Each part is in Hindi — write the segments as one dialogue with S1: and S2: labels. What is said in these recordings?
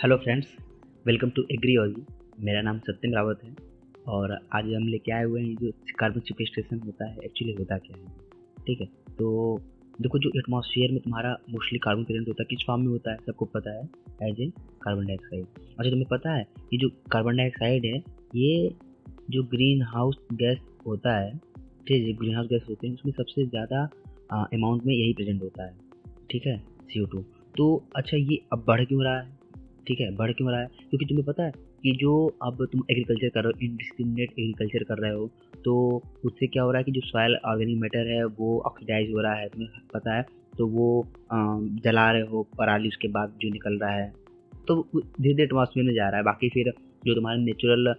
S1: Hello friends, welcome to Agrilogy. मेरा नाम सत्यम रावत है और आज हम लेके आए हुए हैं जो कार्बन सिक्वेस्ट्रेशन होता है एक्चुअली होता क्या है। ठीक है, तो देखो जो एटमॉस्फेयर में तुम्हारा मोस्टली कार्बन प्रेजेंट होता है किस फॉर्म में होता है सबको पता है, एज ए कार्बन डाइऑक्साइड। अच्छा, तुम्हें पता है ये जो कार्बन डाइऑक्साइड है ये जो ग्रीन हाउस गैस होता है, ठीक है, जो ग्रीन हाउस गैस होते हैं उसमें सबसे ज़्यादा अमाउंट में यही प्रेजेंट होता है। ठीक है, CO2। तो अच्छा, ये अब बढ़ क्यों रहा है? ठीक है, बढ़ क्यों रहा है? क्योंकि तुम्हें पता है कि जो अब तुम एग्रीकल्चर कर रहे हो, इंडिस्क्रिमिनेट एग्रीकल्चर कर रहे हो, तो उससे क्या हो रहा है कि जो सॉयल ऑर्गेनिक मैटर है वो ऑक्सीडाइज हो रहा है, तुम्हें पता है। तो वो जला रहे हो पराली, उसके बाद जो निकल रहा है तो धीरे धीरे एटमॉस्फेयर में जा रहा है। बाकी फिर जो तुम्हारे नेचुरल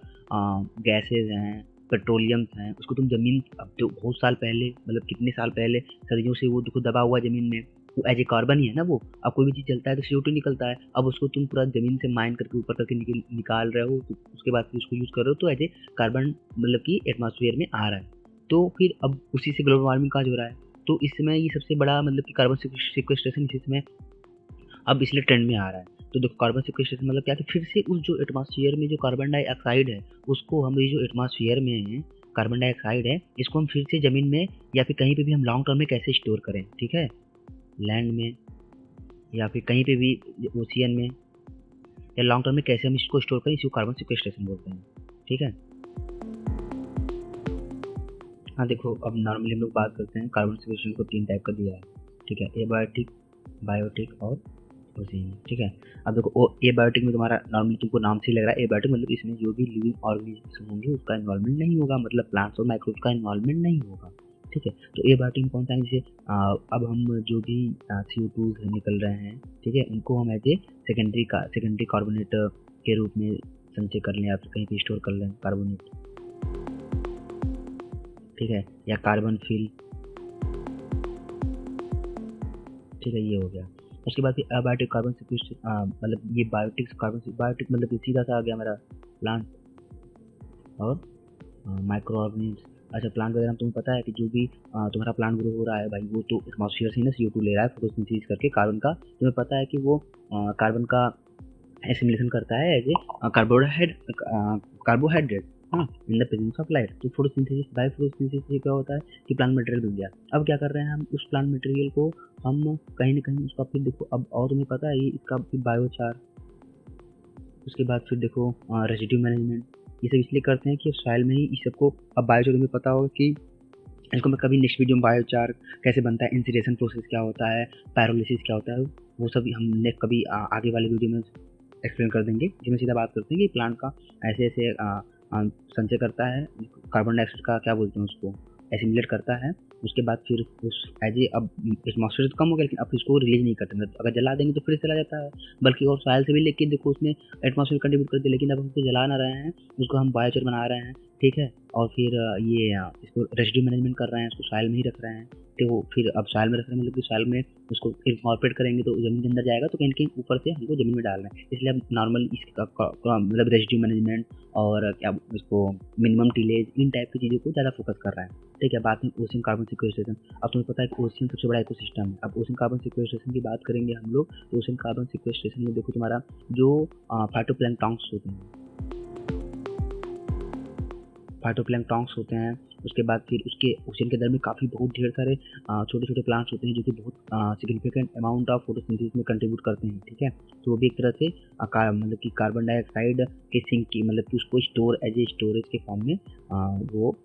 S1: गैसेज हैं, पेट्रोलियम्स हैं, उसको तुम ज़मीन, अब तो बहुत साल पहले, मतलब कितने साल पहले, सदियों से वो देखो दबा हुआ ज़मीन में, वो एज ए कार्बन ही है ना वो। अब कोई भी चीज़ चलता है तो CO2 निकलता है। अब उसको तुम पूरा ज़मीन से माइन करके ऊपर करके निकाल रहे हो, तो उसके बाद फिर उसको यूज़ कर रहे हो, तो एज ए कार्बन मतलब कि एटमॉस्फेयर में आ रहा है। तो फिर अब उसी से ग्लोबल वार्मिंग काज हो रहा है। तो इस समय ये सबसे बड़ा मतलब कि कार्बन सिक्वेस्ट्रेशन इसी समय अब इसलिए ट्रेंड में आ रहा है। तो देखो कार्बन सिक्वेस्ट्रेशन मतलब क्या है, फिर से उस जो एटमॉस्फेयर में जो कार्बन डाइऑक्साइड है उसको हम, ये जो एटमॉस्फेयर में कार्बन डाइऑक्साइड है इसको हम फिर से ज़मीन में या फिर कहीं पे भी हम लॉन्ग टर्म में कैसे स्टोर करें। ठीक है, लैंड में या फिर कहीं पे भी ओशियन में, या लॉन्ग टर्म में कैसे हम इसको स्टोर करें, इसको कार्बन सिक्वेस्ट्रेशन बोलते हैं। ठीक है। हाँ देखो, अब नॉर्मली हम लोग बात करते हैं कार्बन सिक्वेस्ट्रेशन को 3 टाइप का दिया है। ठीक है, एबायोटिक, बायोटिक और ओशियन। ठीक है, अब देखो एबायोटिक में तुम्हारा नॉर्मली तुमको नाम से ही लग रहा है एबायोटिक मतलब इसमें जो भी लिविंग ऑर्गेनिज्म होंगे उसका इन्वॉल्वमेंट नहीं होगा, मतलब प्लांट्स और माइक्रोब्स का इन्वॉल्वमेंट नहीं होगा। ठीक है, तो एबायोटिक में कौन सा है, जैसे अब हम जो भी CO2 निकल रहे हैं, ठीक है, उनको हम एज ए सेकेंडरी कार्बोनेट के रूप में संचय कर लें या फिर कहीं पे स्टोर कर लें कार्बोनेट। ठीक है, या कार्बन फिल। ठीक है, ये हो गया। उसके बाद फिर अबायोटिक कार्बन सिक्वेस्ट्रेशन, मतलब ये बायोटिक मतलब कि सीधा सा आ गया हमारा प्लांट और माइक्रो ऑर्गेनिज्म। अच्छा, प्लांट वगैरह में तुम्हें पता है कि जो भी तुम्हारा प्लांट ग्रो हो रहा है भाई, वो तो एटमॉस्फेयर से ही ना CO2 ले रहा है फोटोसिंथेसिस करके कार्बन का। तुम्हें पता है कि वो कार्बन का एसिमिलेशन करता है एज ए कार्बोहाइड्रेट, हाँ, in the presence of light. तो फोटोसिंथेसिस, बाय फोटोसिंथेसिस से क्या होता है कि प्लांट मटेरियल बन गया। अब क्या कर रहे हैं हम, उस प्लांट मटेरियल को हम कहीं ना कहीं उसका फिर देखो अब, और तुम्हें पता है ये इसका फिर बायोचार, उसके बाद फिर देखो रेजिड्यू मैनेजमेंट, ये सब इसलिए करते हैं कि सॉइल में ही इस सबको। अब बायोचार तुम्हें पता होगा कि इसको मैं कभी नेक्स्ट वीडियो में बायोचार कैसे बनता है, इंसिडेशन प्रोसेस क्या होता है, पायरोलिसिस क्या होता है, वो सब हमने कभी आगे वाले वीडियो में एक्सप्लेन कर देंगे। जिसमें सीधा बात करते हैं कि प्लांट का ऐसे ऐसे संचय करता है कार्बन डाइऑक्साइड का, क्या बोलते हैं उसको, एसिमुलेट करता है। उसके बाद फिर उस एज ए, अब एटमॉस्फेयर तो कम हो गया लेकिन अब इसको रिलीज नहीं करते, मतलब अगर जला देंगे तो फिर चला जाता है, बल्कि और सॉइल से भी लेके देखो उसमें एटमॉस्फेयर कंट्रीब्यूट करते हैं। लेकिन अब हम उसको जला ना रहे हैं, उसको हम बायोचार बना रहे हैं। ठीक है, और फिर ये इसको रेसिड्यू मैनेजमेंट कर रहे हैं, उसको सॉइल में ही रख रहे हैं। तो फिर अब सॉइल में रख रहे हैं मतलब कि सॉइल में उसको इनकॉर्पोरेट करेंगे तो ज़मीन के अंदर जाएगा, तो कहीं न कहीं ऊपर से हमको ज़मीन में डालना है। इसलिए अब नॉर्मल इसका मतलब रेसिड्यू मैनेजमेंट और क्या उसको मिनिमम टिलेज, इन टाइप की चीज़ों को ज़्यादा फोकस कर रहा है। ठीक है, बात में ओशन कार्बन सिक्वेस्ट्रेशन। अब तुम्हें पता है कि ओशन सबसे बड़ा इकोसिस्टम है। अब ओशन कार्बन सिक्वेस्ट्रेशन की बात करेंगे हम लोग, तो ओशन कार्बन सिक्वेस्ट्रेशन में देखो तुम्हारा जो फाइटोप्लैंक्टन्स होते हैं, फाइटोप्लैंक्टन्स होते हैं, उसके बाद फिर उसके ओशन के अंदर में काफ़ी बहुत ढेर सारे छोटे छोटे प्लांट्स होते हैं जो कि बहुत सिग्निफिकेंट अमाउंट ऑफ फोटोसिंथेसिस में कंट्रीब्यूट करते हैं। ठीक है, तो वो भी एक तरह से मतलब कि कार्बन डाइऑक्साइड के सिंक की, मतलब कि उसको स्टोर एज ए स्टोरेज के फॉर्म में वो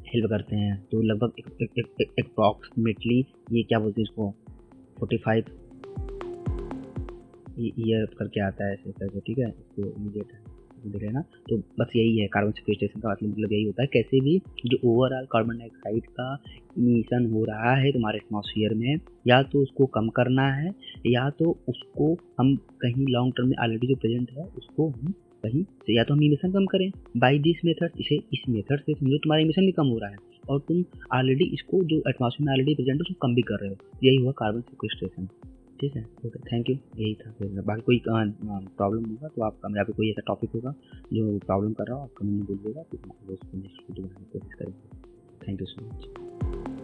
S1: हेल्प करते हैं। तो लगभग अप्रॉक्सीमेटली ये क्या बोलते हैं इसको, 45 ईयर करके आता है ऐसे करके। ठीक है, इसको इमीडिएट देख रहे हैं ना। तो बस यही है कार्बन सिक्वेस्ट्रेशन का मतलब यही होता है, कैसे भी जो ओवरऑल कार्बन डाइऑक्साइड का इमिशन हो रहा है तुम्हारे एटमॉस्फेयर में, या तो उसको कम करना है या तो उसको हम कहीं लॉन्ग टर्म में ऑलरेडी जो प्रेजेंट है उसको हम कहीं से, या तो हम इमिशन कम करें बाई दिस मेथड। इस मेथड से समझो तुम्हारा इमिशन भी कम हो रहा है और तुम ऑलरेडी इसको जो एटमॉस्फेयर में ऑलरेडी प्रेजेंट है उसको कम भी कर रहे हो। यही हुआ कार्बन सिक्वेस्ट्रेशन। ठीक है, ओके, थैंक यू, यही था। फिर बाकी कोई प्रॉब्लम होगा तो आप, या फिर कोई ऐसा टॉपिक होगा जो प्रॉब्लम कर रहा हो आप कमेंट में बोलिएगा, तो हम उसको नेक्स्ट वीडियो बनाने की कोशिश करेंगे। Thank you so much.